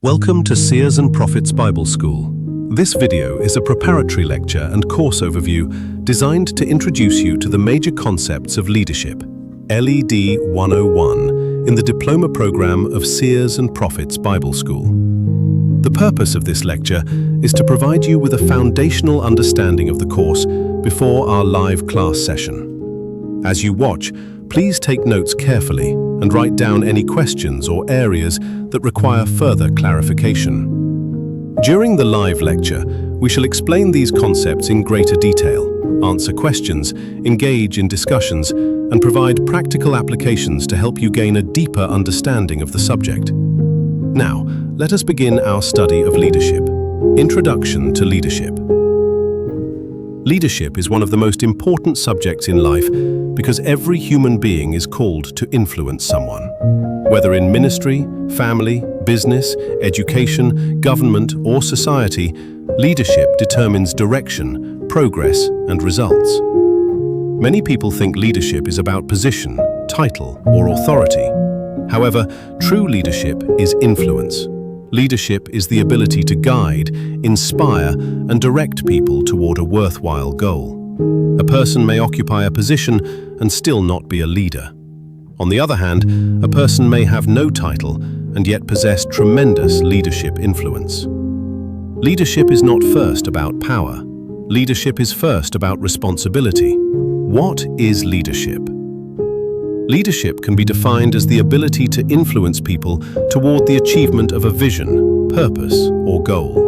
Welcome to Seers and Prophets Bible School. This video is a preparatory lecture and course overview designed to introduce you to the major concepts of leadership, LED 101, in the Diploma program of Seers and Prophets Bible School. The purpose of this lecture is to provide you with a foundational understanding of the course before our live class session. As you watch, please take notes carefully and write down any questions or areas that require further clarification. During the live lecture, we shall explain these concepts in greater detail, answer questions, engage in discussions, and provide practical applications to help you gain a deeper understanding of the subject. Now, let us begin our study of leadership. Introduction to leadership. Leadership is one of the most important subjects in life because every human being is called to influence someone. Whether in ministry, family, business, education, government, or society, leadership determines direction, progress, and results. Many people think leadership is about position, title, or authority. However, true leadership is influence. Leadership is the ability to guide, inspire, and direct people toward a worthwhile goal. A person may occupy a position and still not be a leader. On the other hand, a person may have no title and yet possess tremendous leadership influence. Leadership is not first about power. Leadership is first about responsibility. What is leadership? Leadership can be defined as the ability to influence people toward the achievement of a vision, purpose, or goal.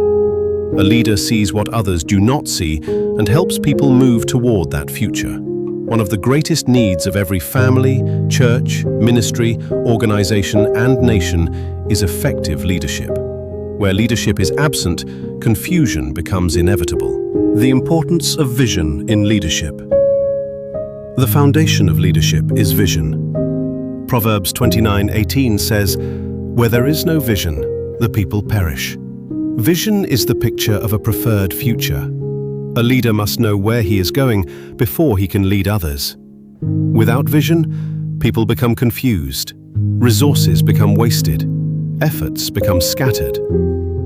A leader sees what others do not see and helps people move toward that future. One of the greatest needs of every family, church, ministry, organization, and nation is effective leadership. Where leadership is absent, confusion becomes inevitable. The importance of vision in leadership. The foundation of leadership is vision. Proverbs 29:18 says, "Where there is no vision, the people perish." Vision is the picture of a preferred future. A leader must know where he is going before he can lead others. Without vision, people become confused, resources become wasted, efforts become scattered,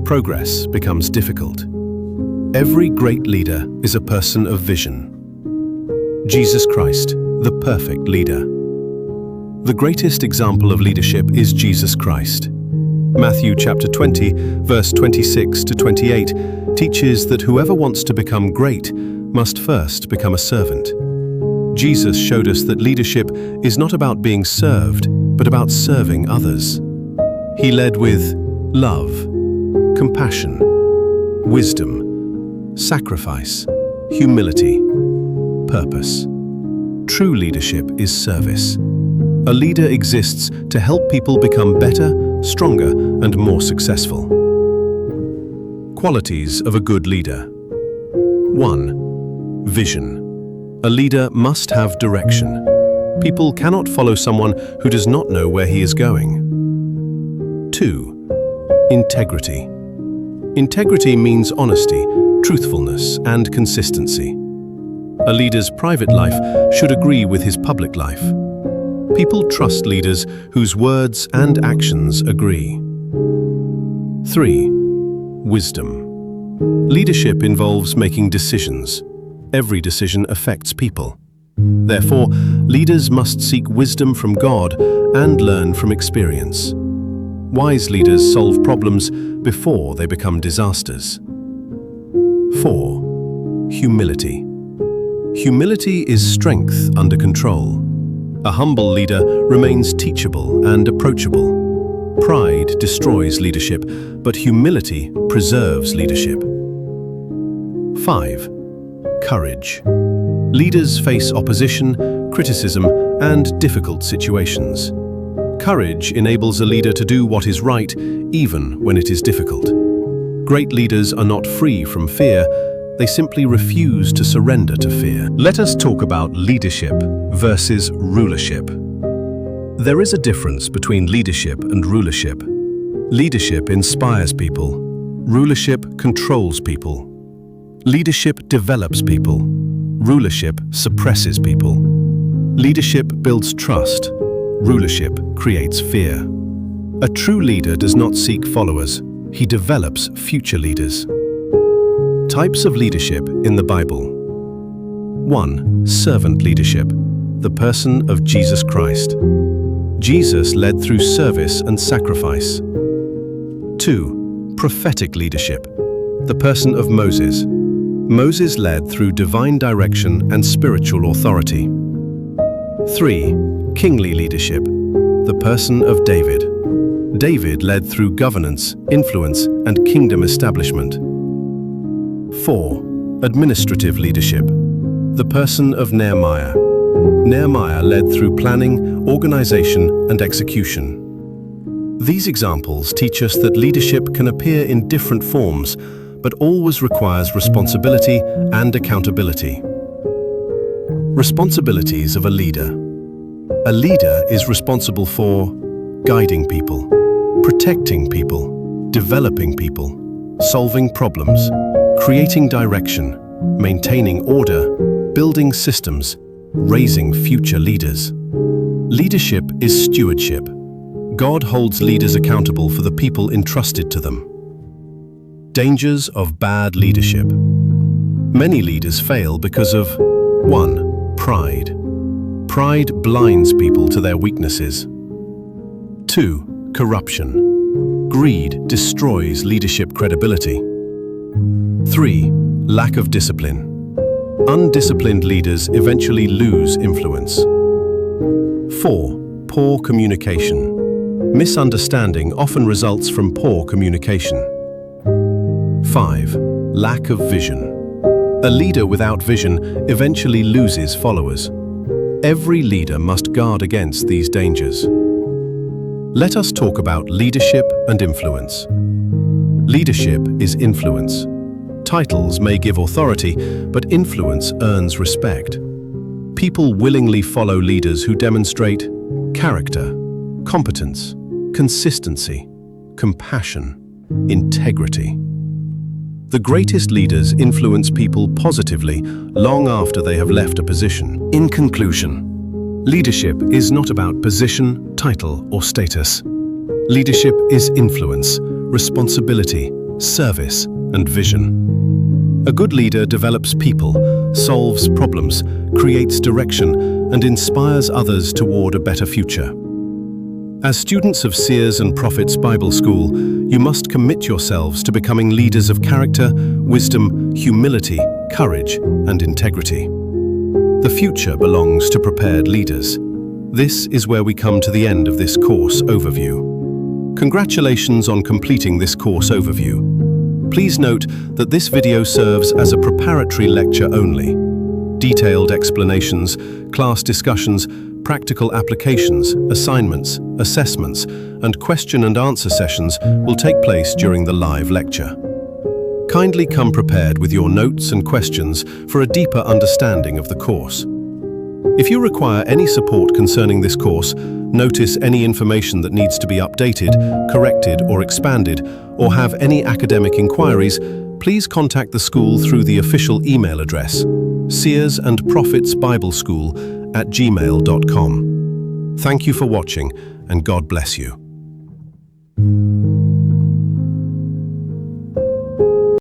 progress becomes difficult. Every great leader is a person of vision. Jesus Christ, the perfect leader. The greatest example of leadership is Jesus Christ. Matthew chapter 20, verse 26 to 28 teaches that whoever wants to become great must first become a servant. Jesus showed us that leadership is not about being served, but about serving others. He led with love, compassion, wisdom, sacrifice, humility, purpose. True leadership is service. A leader exists to help people become better, stronger, and more successful. Qualities of a good leader. 1. Vision. A leader must have direction. People cannot follow someone who does not know where he is going. 2. Integrity. Integrity means honesty, truthfulness, and consistency. A leader's private life should agree with his public life. People trust leaders whose words and actions agree. 3. Wisdom. Leadership involves making decisions. Every decision affects people. Therefore, leaders must seek wisdom from God and learn from experience. Wise leaders solve problems before they become disasters. 4. Humility. Humility is strength under control. A humble leader remains teachable and approachable. Pride destroys leadership, but humility preserves leadership. 5. Courage. Leaders face opposition, criticism, and difficult situations. Courage enables a leader to do what is right, even when it is difficult. Great leaders are not free from fear. They simply refuse to surrender to fear. Let us talk about leadership versus rulership. There is a difference between leadership and rulership. Leadership inspires people. Rulership controls people. Leadership develops people. Rulership suppresses people. Leadership builds trust. Rulership creates fear. A true leader does not seek followers, he develops future leaders. Types of leadership in the Bible. 1. Servant leadership, the person of Jesus Christ. Jesus led through service and sacrifice. 2. Prophetic leadership, the person of Moses. Moses led through divine direction and spiritual authority. 3. Kingly leadership, the person of David. David led through governance, influence, and kingdom establishment. 4. Administrative leadership, the person of Nehemiah. Nehemiah led through planning, organization, and execution. These examples teach us that leadership can appear in different forms, but always requires responsibility and accountability. Responsibilities of a leader. A leader is responsible for guiding people, protecting people, developing people, solving problems, creating direction, maintaining order, building systems, raising future leaders. Leadership is stewardship. God holds leaders accountable for the people entrusted to them. Dangers of bad leadership. Many leaders fail because of 1. Pride. Pride blinds people to their weaknesses. 2. Corruption. Greed destroys leadership credibility. 3. Lack of discipline. Undisciplined leaders eventually lose influence. 4. Poor communication. Misunderstanding often results from poor communication. 5. Lack of vision. A leader without vision eventually loses followers. Every leader must guard against these dangers. Let us talk about leadership and influence. Leadership is influence. Titles may give authority, but influence earns respect. People willingly follow leaders who demonstrate character, competence, consistency, compassion, integrity. The greatest leaders influence people positively long after they have left a position. In conclusion, leadership is not about position, title, or status. Leadership is influence, responsibility, service, and vision. A good leader develops people, solves problems, creates direction, and inspires others toward a better future. As students of Seers and Prophets Bible School, you must commit yourselves to becoming leaders of character, wisdom, humility, courage, and integrity. The future belongs to prepared leaders. This is where we come to the end of this course overview. Congratulations on completing this course overview. Please note that this video serves as a preparatory lecture only. Detailed explanations, class discussions, practical applications, assignments, assessments, and question and answer sessions will take place during the live lecture. Kindly come prepared with your notes and questions for a deeper understanding of the course. If you require any support concerning this course, notice any information that needs to be updated, corrected, or expanded, or have any academic inquiries, please contact the school through the official email address, seersandprophetsbibleschool@gmail.com. Thank you for watching, and God bless you.